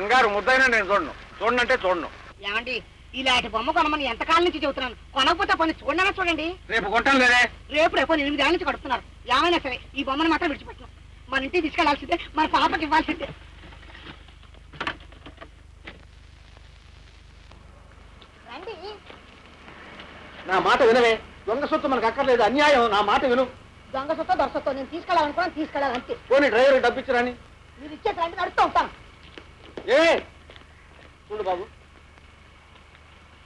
బంగారు ముద్దైనా నేను చూడనంటే చూడను. ఏమండి ఇలాంటి బొమ్మ కొనమని ఎంతకాలం నుంచి చెబుతున్నాను, కొనకపోతే పని చూడనా చూడండి. రేపు కొంటాను లేదే. రేపు 8 ఏళ్ళ నుంచి కడుతున్నారు. ఏమైనా సరే ఈ బొమ్మను మాత్రం విడిచిపెట్టను. మన ఇంటికి తీసుకెళ్లాల్సిందే, మన పాపకి ఇవ్వాల్సిందే. నా మాట వినవే. దొంగ సొత్తు మనకు అక్కర్లేదు, అన్యాయం. నా మాట విను. దొంగ సొత్తు దొరసొత్తు నేను తీసుకెళ్ళాలనుకున్నాను, తీసుకెళ్ళాలంతే. పోనీ డ్రైవర్ డబ్బు ఇచ్చిరాని. మీరు ఇచ్చేసరికి నడుస్తూ ఉంటాను. చూడు బాబు.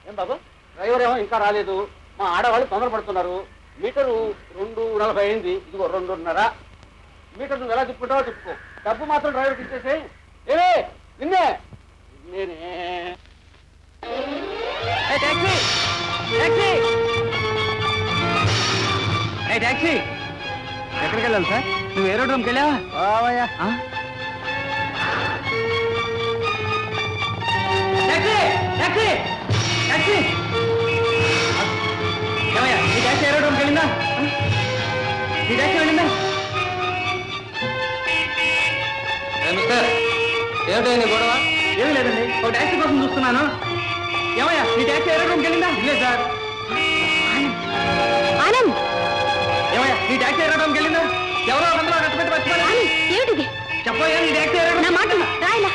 ఏం బాబు, డ్రైవర్ ఏమో ఇంకా రాలేదు. మా ఆడవాళ్ళు తొందరపడుతున్నారు. మీటరు 2:40 అయింది. ఇదిగో 2:30. మీటర్ నువ్వు ఎలా తిప్పుకుంటావో తిప్పుకో. డబ్బు మాత్రం డ్రైవర్కి ఇచ్చేసే. నిన్నే నేనే. టాక్సీ ఎక్కడికి వెళ్ళాలి సార్? నువ్వు ఏరోడ్రోమ్కి వెళ్ళావా? ఈ టాక్సీ ఏరోడ్రోమ్కి వెళ్ళిందా? ఈ టాక్సీ వెళ్ళిందా? మిస్టర్, ఏమిటైంది గొడవ? ఏమీ లేదండి, ఒక టాక్సీ కోసం చూస్తున్నాను. ఏమయ్యా ఈ టాక్సీ ఏరోడ్రోమ్కి వెళ్ళిందా? లేదు సార్. ఆనంద్, ఏమయ్యా ఈ టాక్సీ ఏరోడ్రోమ్కి వెళ్ళిందా? ఎవరో అందులో కట్టబెట్టి వచ్చిపోయి ఏమిటిది? చెప్పయ్యా ఈ టాక్సీ నా మాట రాయలా.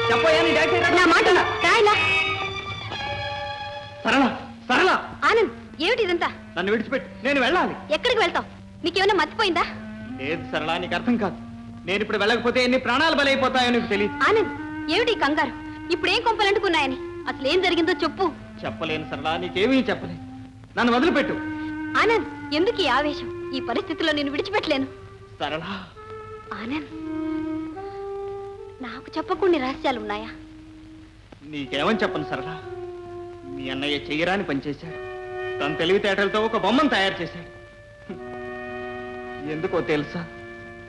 చెప్పయ్యా నీ టాక్సీ నా మాట రాయలా. సరళ సరళ. ఆనంద్, ఏమిటి ఇదంతా? నన్ను విడిచిపెట్టి నేను వెళ్ళాలి. ఎక్కడికి వెళ్తావు? నీకేమైనా మర్చిపోయిందా? లేదు సరళ, నీకు అర్థం కాదు. నేను ఇప్పుడు వెళ్ళకపోతే ఎన్ని ప్రాణాలు బలైపోతాయో నీకు తెలియదు. ఆనంద్, ఏమిటి కంగారు? ఇప్పుడేం కొంపలంటుకున్నాయని అసలు ఏం జరిగిందో చెప్పు. చెప్పలేను సరళ, నీకేమీ చెప్పలేను. నన్ను వదిలిపెట్టు. ఆనంద్, ఎందుకు ఈ ఆవేశం? ఈ పరిస్థితిలో నేను విడిచిపెట్టలేను. సరళ. ఆనంద్, నాకు చెప్పకుండా రహస్యాలు ఉన్నాయా? నీకేమని చెప్పను సరళ. మీ అన్నయ్య చెయ్యరాని పనిచేశాడు. తన తెలివితేటలతో ఒక బొమ్మను తయారు చేశాడు. ఎందుకో తెలుసా?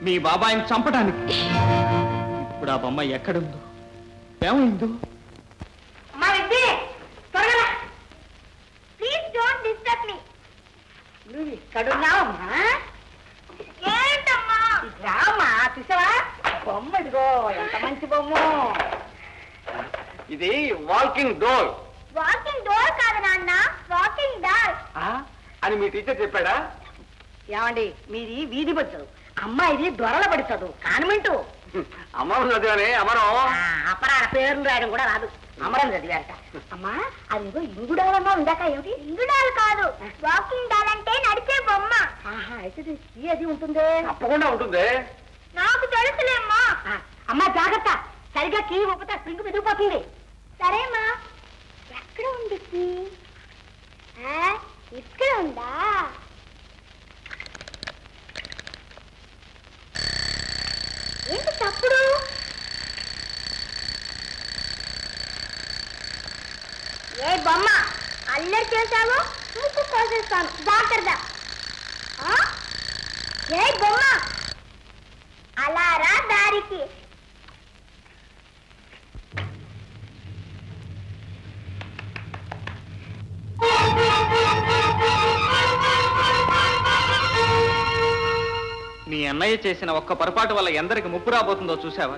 మీ బాబాయిని చంపడానికి. ఇప్పుడు ఆ బొమ్మ ఎక్కడుందో, ఏమైందో? నువ్వు ఇక్కడున్నావమ్మా? రామా, చూసావా బొమ్మ? ఇదిగో ఎంత మంచి బొమ్మ. ఇది వాకింగ్ డోర్. వాకింగ్ డోర్ కాదు నాన్న, వాకింగ్ డాల్ అని మీ టీచర్ చెప్పాడా? ఏమండి, మీది వీధి బడి, అమ్మాయిది దొరల బడి చదువు, కాన్వెంటు. అమరం చదివానే. అమరం అపరాల పేర్లు రాయడం కూడా రాదు, అమరం చదివారట. అమ్మా, అదిగో ఇంగుడాలన్నా ఉందాక. ఏమిటి ఇంగుడాల్ కాదు, వాకింగ్ డాల్ అంటే నడిచే బొమ్మ. అయితే కీ అది ఉంటుంది. తప్పకుండా ఉంటుంది. నాకు తెలుసులేమ్మా. అమ్మా జాగ్రత్త, సరిగా కీ ఒప్పతే స్ప్రింగ్ విదిగిపోతుంది. సరేమ్మా. ఎక్కడ ఉంది కీ? ఇక్కడ ఉందా? ఏంటి తప్పుడు? ఏ బొమ్మ అల్లరి చేశావో ముక్కు కోసేస్తాను, జాగ్రత్త. ఏ బొమ్మ అలా రా దారికి. మీ అన్నయ్య చేసిన ఒక్క పొరపాటు వల్ల ఎందరికి ముప్పు రాబోతుందో చూసావా?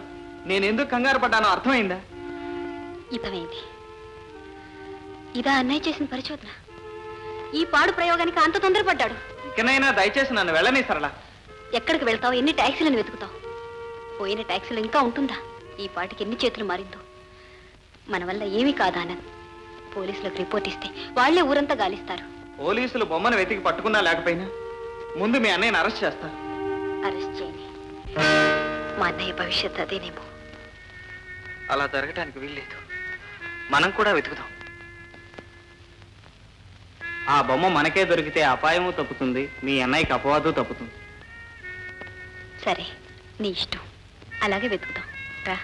నేను ఎందుకు కంగారు పడ్డానో అర్థమైందా? ఇదమైంది. ఇదా అన్నయ్య చేసిన పరిశోధన? ఈ పాడు ప్రయోగానికి అంత తొందరపడ్డాడు. ఇకనైనా దయచేసి నన్ను వెళ్ళని సరళ. ఎక్కడికి వెళ్తావు? ఎన్ని ట్యాక్సీలను వెతుకుతావు? పోయిన ట్యాక్సీలు ఇంకా ఉంటుందా? ఈ పాటికి ఎన్ని చేతులు మారిందో. మన వల్ల ఏమీ కాదానంద్. పోలీసులకు రిపోర్ట్ ఇస్తే వాళ్లే ఊరంతా గాలిస్తారు. పోలీసులు బొమ్మను వెతికి పట్టుకున్నా లేకపోయినా ముందు మీ అన్నయ్యని అరెస్ట్ చేస్తారు. అరెస్ట్ చేయని మా అన్నయ్య భవిష్యత్ అదేనేమో. అలా జరగటానికి వీల్లేదు. మనం కూడా వెతుకుతాం. ఆ బొమ్మ మనకే దొరికితే అపాయము తప్పుతుంది, మీ అన్నయ్యకి అపవాదు తప్పుతుంది. సరే, నీ ఇష్టం. అలాగే వెతుకుతాం. రా.